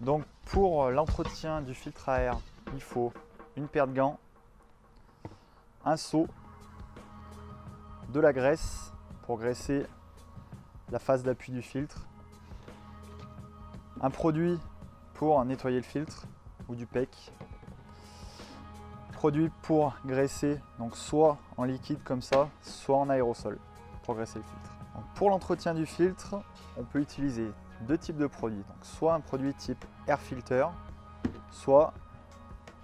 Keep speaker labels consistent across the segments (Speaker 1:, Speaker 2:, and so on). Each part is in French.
Speaker 1: Donc pour l'entretien du filtre à air, il faut une paire de gants, un seau, de la graisse pour graisser la face d'appui du filtre, un produit pour nettoyer le filtre ou du PEC, produit pour graisser, donc soit en liquide comme ça, soit en aérosol pour graisser le filtre. Donc pour l'entretien du filtre, on peut utiliser deux types de produits, donc soit un produit type air filter, soit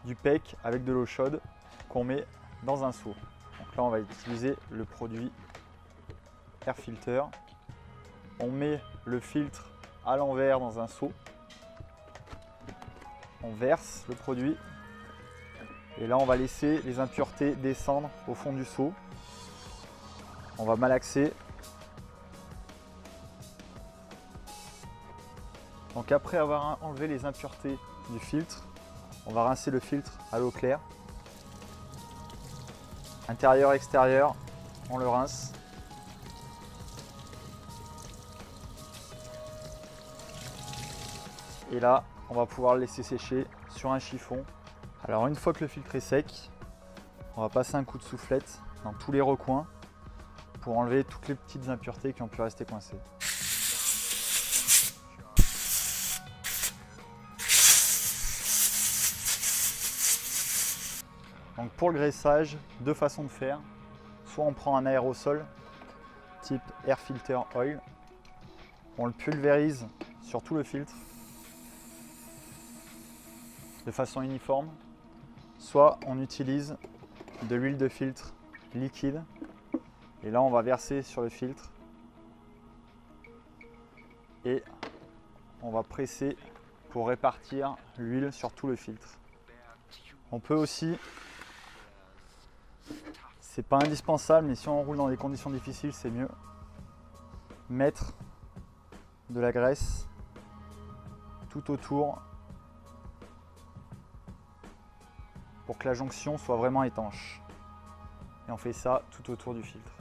Speaker 1: du PEC avec de l'eau chaude qu'on met dans un seau. Donc là on va utiliser le produit air filter. On met le filtre à l'envers dans un seau. On verse le produit et là on va laisser les impuretés descendre au fond du seau. On va malaxer. Donc après avoir enlevé les impuretés du filtre, on va rincer le filtre à l'eau claire. Intérieur, extérieur, on le rince. Et là, on va pouvoir le laisser sécher sur un chiffon. Alors une fois que le filtre est sec, on va passer un coup de soufflette dans tous les recoins pour enlever toutes les petites impuretés qui ont pu rester coincées. Donc pour le graissage, deux façons de faire. Soit on prend un aérosol type Air Filter Oil, on le pulvérise sur tout le filtre de façon uniforme, soit on utilise de l'huile de filtre liquide et là on va verser sur le filtre et on va presser pour répartir l'huile sur tout le filtre. On peut aussi, c'est pas indispensable mais si on roule dans des conditions difficiles c'est mieux, mettre de la graisse tout autour pour que la jonction soit vraiment étanche. Et on fait ça tout autour du filtre.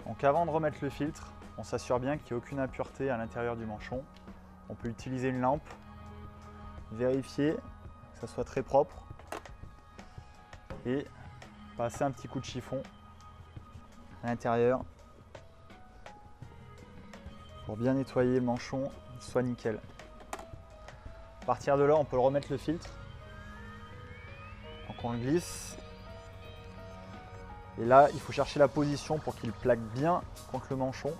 Speaker 1: Donc avant de remettre le filtre, on s'assure bien qu'il n'y a aucune impureté à l'intérieur du manchon. On peut utiliser une lampe, vérifier que ça soit très propre et passer un petit coup de chiffon à l'intérieur pour bien nettoyer le manchon, soit nickel. À partir de là, on peut remettre le filtre. Donc on le glisse et là il faut chercher la position pour qu'il plaque bien contre le manchon.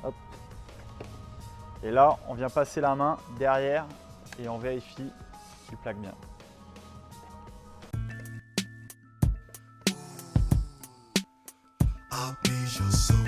Speaker 1: Hop. Et là on vient passer la main derrière et on vérifie qu'il plaque bien.
Speaker 2: I'll be your soul.